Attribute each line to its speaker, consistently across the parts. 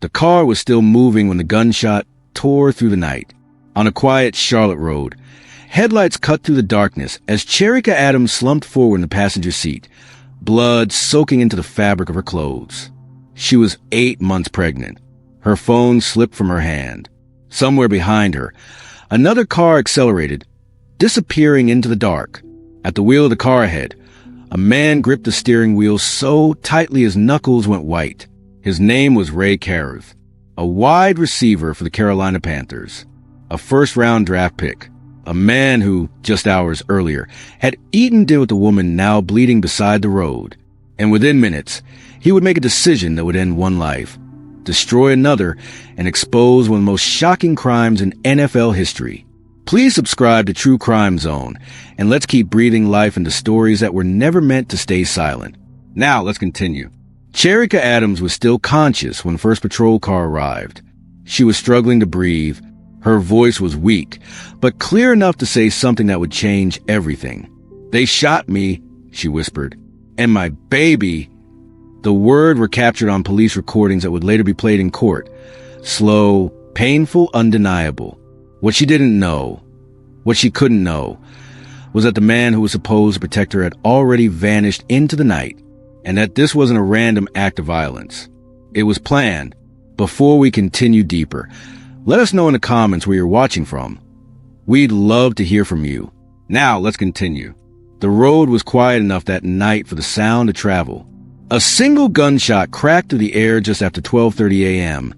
Speaker 1: The car was still moving when the gunshot tore through the night. On a quiet Charlotte road, headlights cut through the darkness as Cherica Adams slumped forward in the passenger seat, blood soaking into the fabric of her clothes. She was 8 months pregnant. Her phone slipped from her hand. Somewhere behind her, another car accelerated, disappearing into the dark. At the wheel of the car ahead, a man gripped the steering wheel so tightly his knuckles went white. His name was Ray Carruth, a wide receiver for the Carolina Panthers, a first-round draft pick, a man who, just hours earlier, had eaten dinner with a woman now bleeding beside the road. And within minutes, he would make a decision that would end one life, destroy another, and expose one of the most shocking crimes in NFL history. Please subscribe to True Crime Zone, and let's keep breathing life into stories that were never meant to stay silent. Now, let's continue. Cherica Adams was still conscious when the first patrol car arrived. She was struggling to breathe. Her voice was weak, but clear enough to say something that would change everything. "They shot me," she whispered. "And my baby." The words were captured on police recordings that would later be played in court. Slow, painful, undeniable. What she didn't know, what she couldn't know, was that the man who was supposed to protect her had already vanished into the night, and that this wasn't a random act of violence. It was planned. Before we continue deeper, let us know in the comments where you're watching from. We'd love to hear from you. Now, let's continue. The road was quiet enough that night for the sound to travel. A single gunshot cracked through the air just after 12:30 a.m.,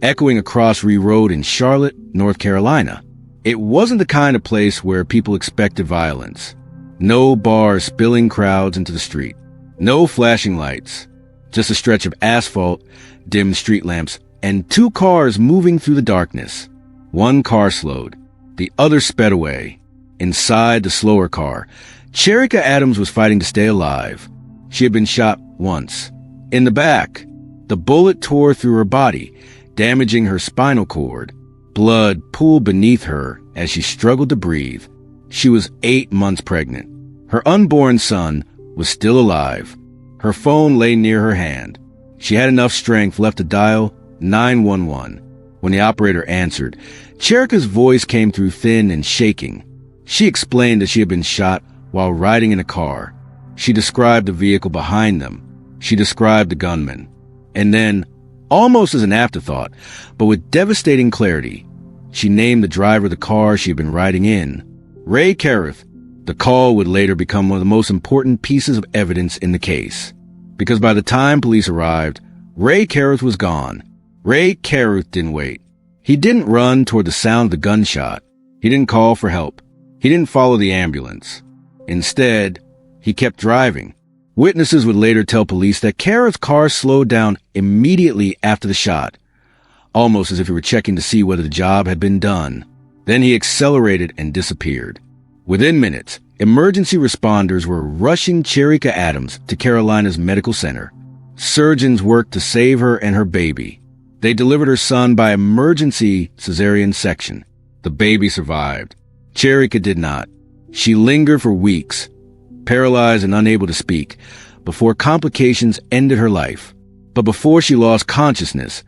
Speaker 1: echoing across Ree Road in Charlotte, North Carolina. It wasn't the kind of place where people expected violence. No bars spilling crowds into the street. No flashing lights. Just a stretch of asphalt, dim street lamps, and 2 cars moving through the darkness. One car slowed. The other sped away. Inside the slower car, Cherica Adams was fighting to stay alive. She had been shot once. In the back, the bullet tore through her body, damaging her spinal cord. Blood pooled beneath her as she struggled to breathe. She was 8 months pregnant. Her unborn son was still alive. Her phone lay near her hand. She had enough strength left to dial 911. When the operator answered, Cherica's voice came through thin and shaking. She explained that she had been shot while riding in a car. She described the vehicle behind them. She described the gunman. And then, almost as an afterthought, but with devastating clarity, she named the driver of the car she had been riding in, Ray Carruth. The call would later become one of the most important pieces of evidence in the case. Because by the time police arrived, Ray Carruth was gone. Ray Carruth didn't wait. He didn't run toward the sound of the gunshot. He didn't call for help. He didn't follow the ambulance. Instead, he kept driving. Witnesses would later tell police that Carruth's car slowed down immediately after the shot, almost as if he were checking to see whether the job had been done. Then he accelerated and disappeared. Within minutes, emergency responders were rushing Cherica Adams to Carolina's medical center. Surgeons worked to save her and her baby. They delivered her son by emergency cesarean section. The baby survived. Cherica did not. She lingered for weeks, paralyzed and unable to speak, before complications ended her life. But before she lost consciousness,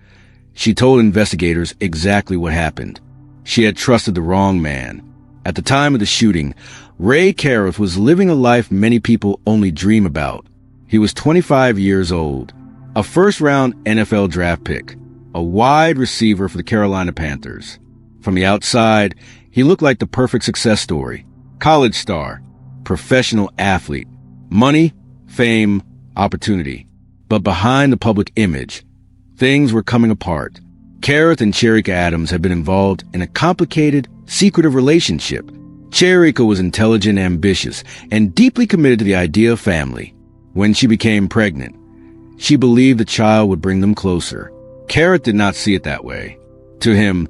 Speaker 1: she told investigators exactly what happened. She had trusted the wrong man. At the time of the shooting, Ray Carruth was living a life many people only dream about. He was 25 years old, a first-round NFL draft pick, a wide receiver for the Carolina Panthers. From the outside, he looked like the perfect success story. College star, professional athlete, money, fame, opportunity. But behind the public image, things were coming apart. Carruth and Cherica Adams had been involved in a complicated, secretive relationship. Cherica was intelligent, ambitious, and deeply committed to the idea of family. When she became pregnant, she believed the child would bring them closer. Carruth did not see it that way. To him,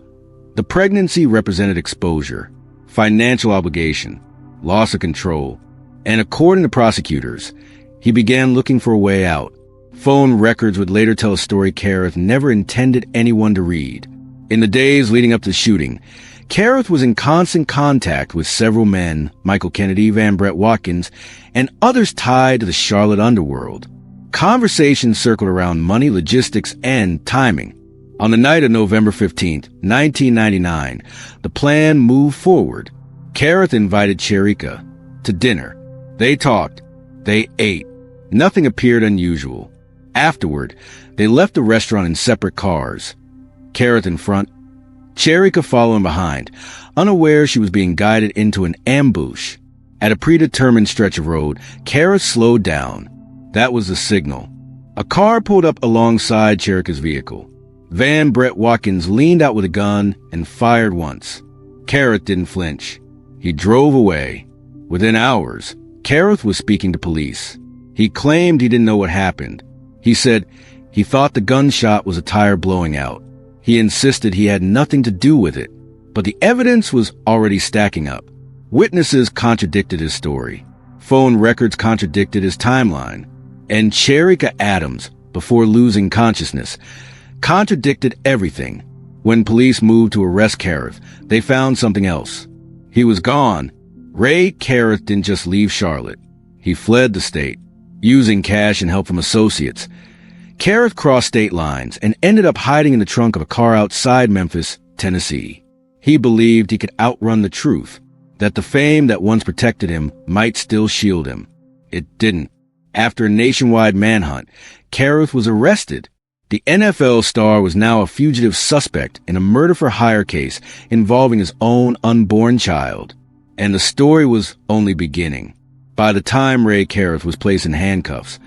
Speaker 1: the pregnancy represented exposure, financial obligation, loss of control, and according to prosecutors, he began looking for a way out. Phone records would later tell a story Carruth never intended anyone to read. In the days leading up to the shooting, Carruth was in constant contact with several men, Michael Kennedy, Van Brett Watkins, and others tied to the Charlotte underworld. Conversations circled around money, logistics, and timing. On the night of November 15th, 1999, the plan moved forward. Kareth invited Cherica to dinner. They talked. They ate. Nothing appeared unusual. Afterward, they left the restaurant in separate cars. Kareth in front, Cherica following behind, unaware she was being guided into an ambush. At a predetermined stretch of road, Kareth slowed down. That was the signal. A car pulled up alongside Cherica's vehicle. Van Brett Watkins leaned out with a gun and fired once. Kareth didn't flinch. He drove away. Within hours, Kareth was speaking to police. He claimed he didn't know what happened. He said he thought the gunshot was a tire blowing out. He insisted he had nothing to do with it, but the evidence was already stacking up. Witnesses contradicted his story. Phone records contradicted his timeline. And Cherica Adams, before losing consciousness, contradicted everything. When police moved to arrest Kareth, they found something else. He was gone. Ray Kareth didn't just leave Charlotte. He fled the state, using cash and help from associates. Kareth crossed state lines and ended up hiding in the trunk of a car outside Memphis, Tennessee. He believed he could outrun the truth, that the fame that once protected him might still shield him. It didn't. After a nationwide manhunt, Kareth was arrested. The NFL star was now a fugitive suspect in a murder-for-hire case involving his own unborn child. And the story was only beginning. By the time Ray Kareth was placed in handcuffs,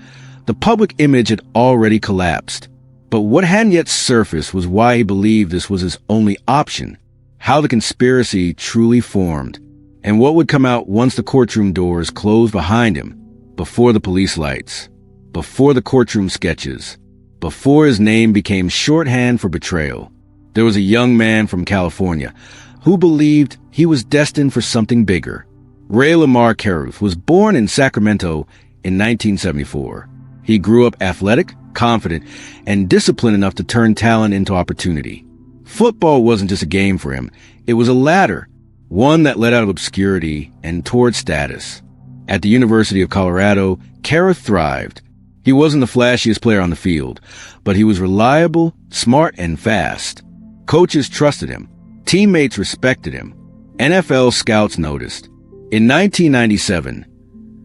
Speaker 1: the public image had already collapsed. But what hadn't yet surfaced was why he believed this was his only option, how the conspiracy truly formed, and what would come out once the courtroom doors closed behind him, before the police lights, before the courtroom sketches, before his name became shorthand for betrayal. There was a young man from California who believed he was destined for something bigger. Ray Lamar Kareth was born in Sacramento in 1974. He grew up athletic, confident, and disciplined enough to turn talent into opportunity. Football wasn't just a game for him. It was a ladder, one that led out of obscurity and toward status. At the University of Colorado, Kareth thrived. He wasn't the flashiest player on the field, but he was reliable, smart, and fast. Coaches trusted him. Teammates respected him. NFL scouts noticed. In 1997,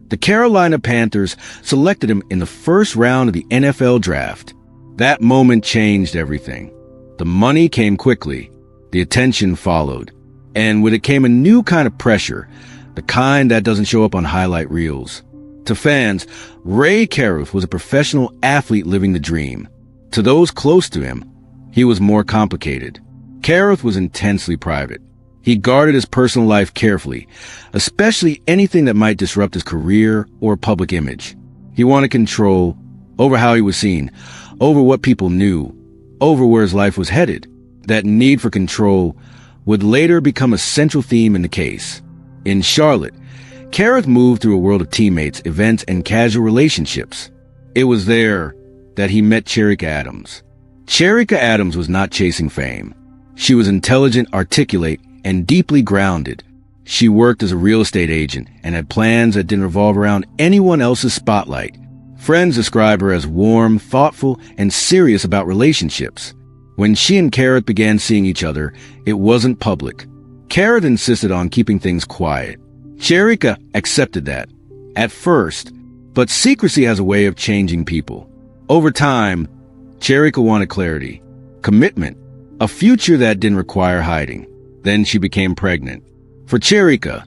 Speaker 1: the Carolina Panthers selected him in the first round of the NFL draft. That moment changed everything. The money came quickly. The attention followed. And with it came a new kind of pressure, the kind that doesn't show up on highlight reels. To fans, Ray Kareth was a professional athlete living the dream. To those close to him, he was more complicated. Kareth was intensely private. He guarded his personal life carefully, especially anything that might disrupt his career or public image. He wanted control over how he was seen, over what people knew, over where his life was headed. That need for control would later become a central theme in the case. In Charlotte, Kareth moved through a world of teammates, events, and casual relationships. It was there that he met Cherica Adams. Cherica Adams was not chasing fame. She was intelligent, articulate, and deeply grounded. She worked as a real estate agent and had plans that didn't revolve around anyone else's spotlight. Friends describe her as warm, thoughtful, and serious about relationships. When she and Kareth began seeing each other, it wasn't public. Kareth insisted on keeping things quiet. Cherica accepted that, at first, but secrecy has a way of changing people. Over time, Cherica wanted clarity, commitment, a future that didn't require hiding. Then she became pregnant. For Cherica,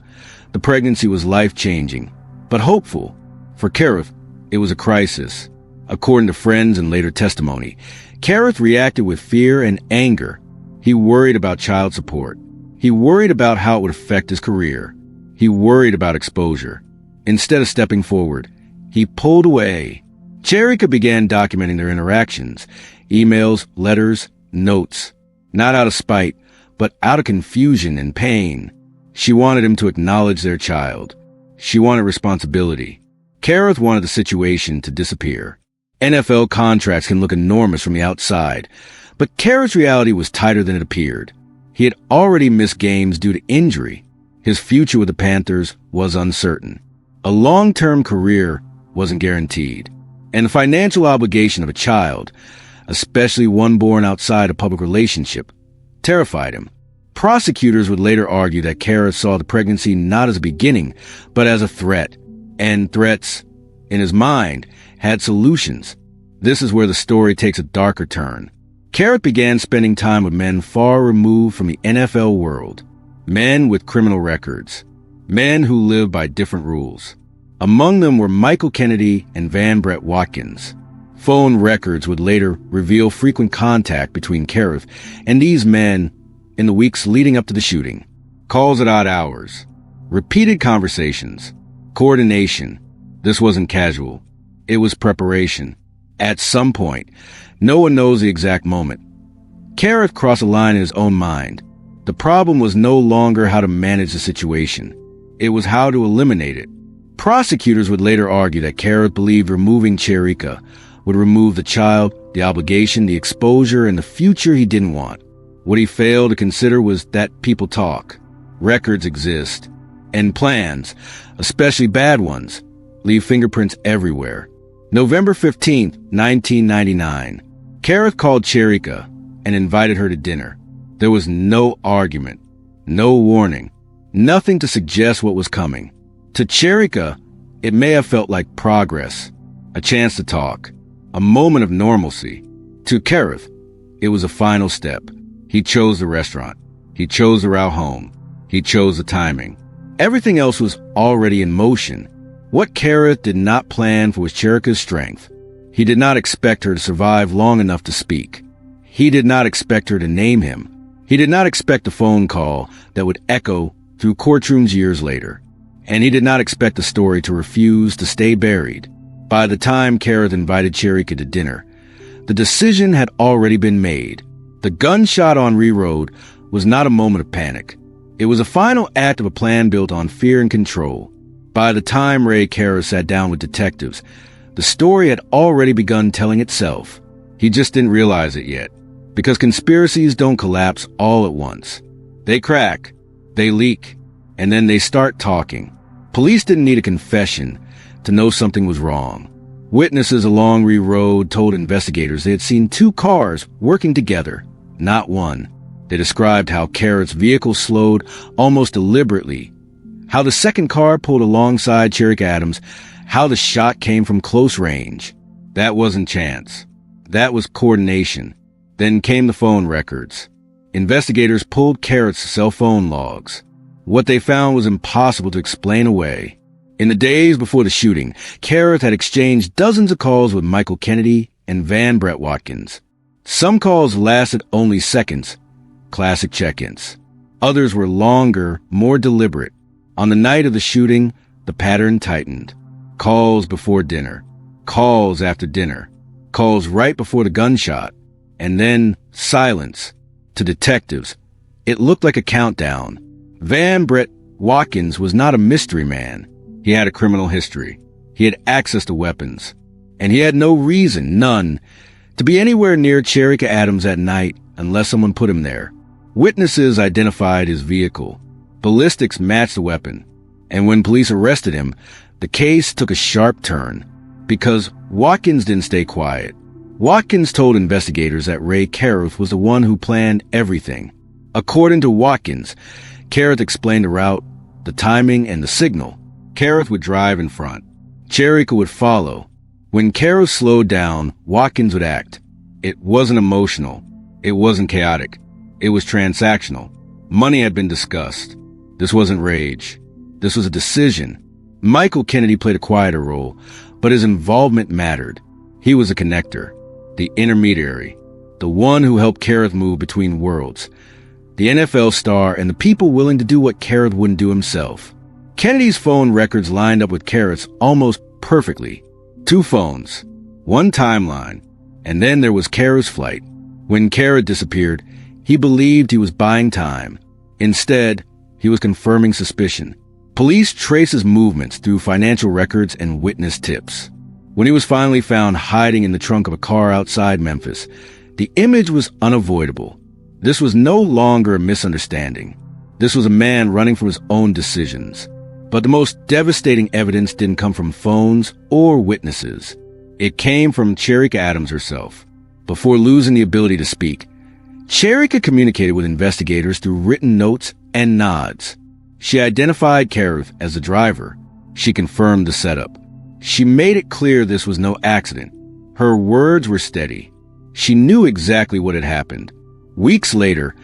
Speaker 1: the pregnancy was life-changing, but hopeful. For Kareth, it was a crisis. According to friends and later testimony, Kareth reacted with fear and anger. He worried about child support. He worried about how it would affect his career. He worried about exposure. Instead of stepping forward, he pulled away. Cherica began documenting their interactions, emails, letters, notes, not out of spite, but out of confusion and pain. She wanted him to acknowledge their child. She wanted responsibility. Kareth wanted the situation to disappear. NFL contracts can look enormous from the outside, but Kareth's reality was tighter than it appeared. He had already missed games due to injury. His future with the Panthers was uncertain. A long-term career wasn't guaranteed. And the financial obligation of a child, especially one born outside a public relationship, terrified him. Prosecutors would later argue that Kerith saw the pregnancy not as a beginning, but as a threat, and threats, in his mind, had solutions. This is where the story takes a darker turn. Kerith began spending time with men far removed from the NFL world, men with criminal records, men who lived by different rules. Among them were Michael Kennedy and Van Brett Watkins. Phone records would later reveal frequent contact between Kerith and these men in the weeks leading up to the shooting. Calls at odd hours, repeated conversations, coordination. This wasn't casual. It was preparation. At some point, no one knows the exact moment, Kerith crossed a line in his own mind. The problem was no longer how to manage the situation. It was how to eliminate it. Prosecutors would later argue that Kerith believed removing Cherica would remove the child, the obligation, the exposure, and the future he didn't want. What he failed to consider was that people talk, records exist, and plans, especially bad ones, leave fingerprints everywhere. November 15th, 1999. Kerith called Cherica and invited her to dinner. There was no argument, no warning, nothing to suggest what was coming. To Cherica, it may have felt like progress, a chance to talk, a moment of normalcy. To Kerith, it was a final step. He chose the restaurant. He chose the route home. He chose the timing. Everything else was already in motion. What Kerith did not plan for was Cherica's strength. He did not expect her to survive long enough to speak. He did not expect her to name him. He did not expect a phone call that would echo through courtrooms years later. And he did not expect the story to refuse to stay buried. By the time Kerith invited Cherica to dinner, the decision had already been made. The gunshot on Ree Road was not a moment of panic. It was a final act of a plan built on fear and control. By the time Ray Kerith sat down with detectives, the story had already begun telling itself. He just didn't realize it yet, because conspiracies don't collapse all at once. They crack, they leak, and then they start talking. Police didn't need a confession to know something was wrong. Witnesses along Ree Road told investigators they had seen two cars working together, not one. They described how Kerith's vehicle slowed almost deliberately, how the second car pulled alongside Cherica Adams, how the shot came from close range. That wasn't chance. That was coordination. Then came the phone records. Investigators pulled Kerith's cell phone logs. What they found was impossible to explain away. In the days before the shooting, Kerith had exchanged dozens of calls with Michael Kennedy and Van Brett Watkins. Some calls lasted only seconds, classic check-ins. Others were longer, more deliberate. On the night of the shooting, the pattern tightened. Calls before dinner, calls after dinner, calls right before the gunshot, and then silence. To detectives, it looked like a countdown. Van Brett Watkins was not a mystery man. He had a criminal history. He had access to weapons. And he had no reason, none, to be anywhere near Cherica Adams at night unless someone put him there. Witnesses identified his vehicle. Ballistics matched the weapon. And when police arrested him, the case took a sharp turn. Because Watkins didn't stay quiet. Watkins told investigators that Ray Kerith was the one who planned everything. According to Watkins, Kerith explained the route, the timing, and the signal. Kerith would drive in front. Cherica would follow. When Kerith slowed down, Watkins would act. It wasn't emotional. It wasn't chaotic. It was transactional. Money had been discussed. This wasn't rage. This was a decision. Michael Kennedy played a quieter role, but his involvement mattered. He was a connector, the intermediary, the one who helped Kerith move between worlds, the NFL star and the people willing to do what Kerith wouldn't do himself. Kennedy's phone records lined up with Kerith's almost perfectly. 2 phones, 1 timeline, and then there was Kerith's flight. When Kerith disappeared, he believed he was buying time. Instead, he was confirming suspicion. Police traced his movements through financial records and witness tips. When he was finally found hiding in the trunk of a car outside Memphis, the image was unavoidable. This was no longer a misunderstanding. This was a man running from his own decisions. But the most devastating evidence didn't come from phones or witnesses. It came from Cherica Adams herself. before losing the ability to speak. Cherica communicated with investigators through written notes and nods. She identified Kareth as the driver. She confirmed the setup. She made it clear this was no accident. Her words were steady. She knew exactly what had happened. Weeks later,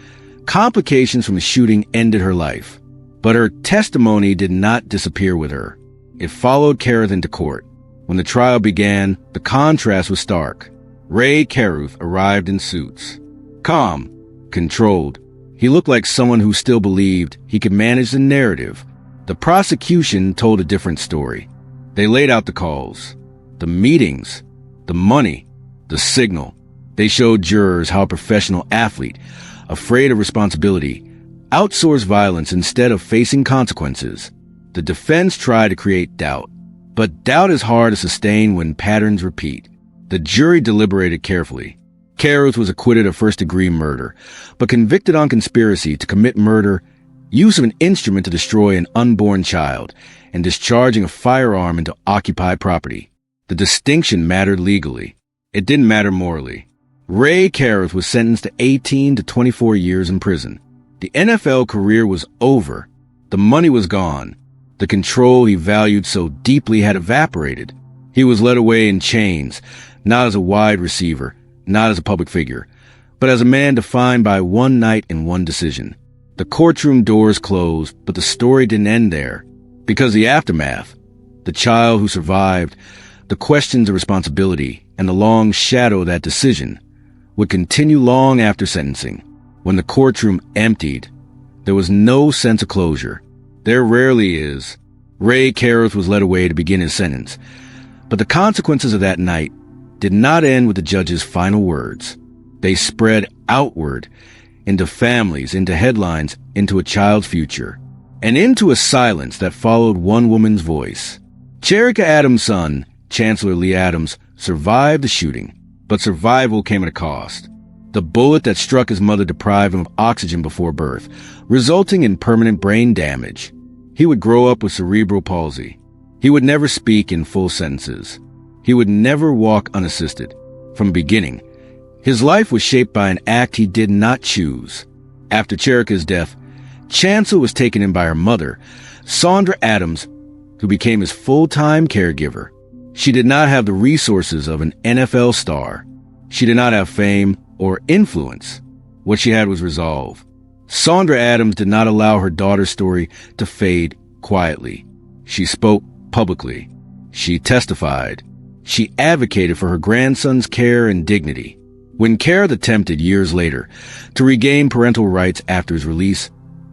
Speaker 1: complications from the shooting ended her life. But her testimony did not disappear with her. It followed Kareth into court. When the trial began, the contrast was stark. Ray Kareth arrived in suits. Calm, controlled. He looked like someone who still believed he could manage the narrative. The prosecution told a different story. They laid out the calls, the meetings, the money, the signal. They showed jurors how a professional athlete, afraid of responsibility, outsourced violence instead of facing consequences. The defense tried to create doubt, but doubt is hard to sustain when patterns repeat. The jury deliberated carefully. Kareth was acquitted of first-degree murder, but convicted on conspiracy to commit murder, use of an instrument to destroy an unborn child, and discharging a firearm into occupied property. The distinction mattered legally. It didn't matter morally. Ray Kareth was sentenced to 18 to 24 years in prison. The NFL career was over. The money was gone. The control he valued so deeply had evaporated. He was led away in chains, not as a wide receiver, not as a public figure, but as a man defined by one night and one decision. The courtroom doors closed, but the story didn't end there. Because the aftermath, the child who survived, the questions of responsibility, and the long shadow of that decision would continue long after sentencing. When the courtroom emptied, there was no sense of closure. There rarely is. Ray Kareth was led away to begin his sentence, but the consequences of that night did not end with the judge's final words. They spread outward, into families, into headlines, into a child's future, and into a silence that followed one woman's voice. Cherica Adams' son, Chancellor Lee Adams, survived the shooting, but survival came at a cost. The bullet that struck his mother deprived him of oxygen before birth, resulting in permanent brain damage. He would grow up with cerebral palsy. He would never speak in full sentences. He would never walk unassisted. From the beginning, his life was shaped by an act he did not choose. After Cherica's death, Chancellor was taken in by her mother, Sandra Adams, who became his full-time caregiver. She did not have the resources of an NFL star. She did not have fame or influence. What she had was resolve. Sandra Adams did not allow her daughter's story to fade quietly. She spoke publicly. She testified. She advocated for her grandson's care and dignity. When Kareth attempted years later to regain parental rights after his release,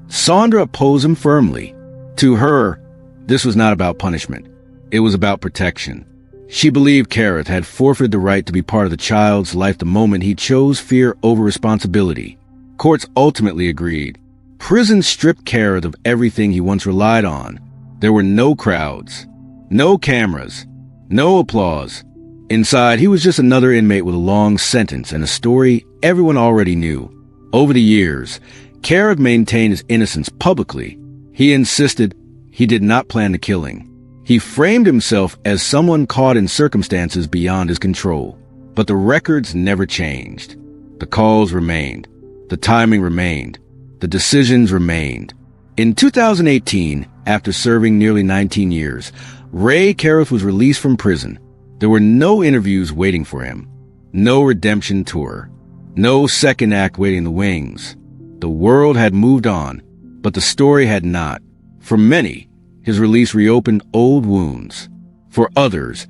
Speaker 1: Sandra opposed him firmly. To her, this was not about punishment. It was about protection. She believed Kareth had forfeited the right to be part of the child's life the moment he chose fear over responsibility. Courts ultimately agreed. Prison stripped Kareth of everything he once relied on. There were no crowds, no cameras, no applause. Inside, he was just another inmate with a long sentence and a story everyone already knew. Over the years, Kareth maintained his innocence publicly. He insisted he did not plan the killing. He framed himself as someone caught in circumstances beyond his control. But the records never changed. The calls remained. The timing remained. The decisions remained. In 2018, after serving nearly 19 years, Ray Kareth was released from prison. There were no interviews waiting for him, no redemption tour, no second act waiting in the wings. The world had moved on, but the story had not. For many, his release reopened old wounds. For others,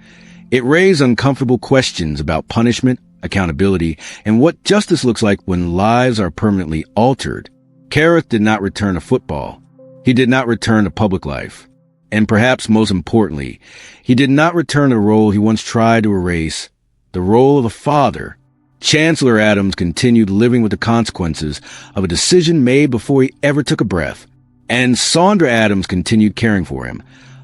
Speaker 1: it raised uncomfortable questions about punishment, accountability, and what justice looks like when lives are permanently altered. Kareth did not return to football. He did not return to public life. And perhaps most importantly, he did not return to the role he once tried to erase, the role of a father. Chancellor Adams continued living with the consequences of a decision made before he ever took a breath. And Sandra Adams continued caring for him,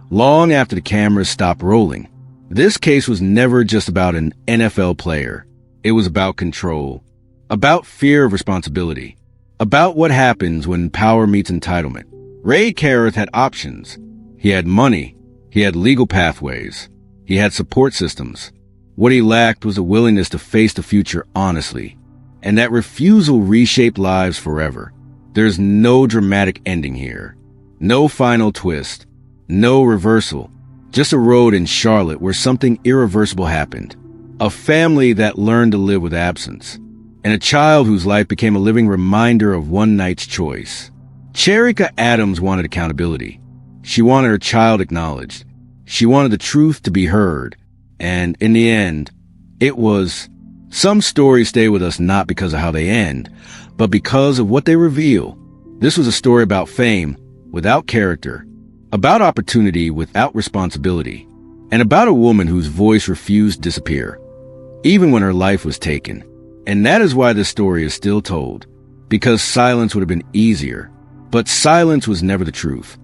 Speaker 1: long after the cameras stopped rolling. This case was never just about an NFL player. It was about control, about fear of responsibility, about what happens when power meets entitlement. Ray Kareth had options. He had money. He had legal pathways. He had support systems. What he lacked was a willingness to face the future honestly. And that refusal reshaped lives forever. There's no dramatic ending here. No final twist. No reversal. Just a road in Charlotte where something irreversible happened. A family that learned to live with absence. And a child whose life became a living reminder of one night's choice. Cherica Adams wanted accountability. She wanted her child acknowledged. She wanted the truth to be heard. And in the end, it was... Some stories stay with us not because of how they end, but because of what they reveal. This was a story about fame without character, about opportunity without responsibility, and about a woman whose voice refused to disappear, even when her life was taken. And that is why this story is still told, because silence would have been easier, but silence was never the truth.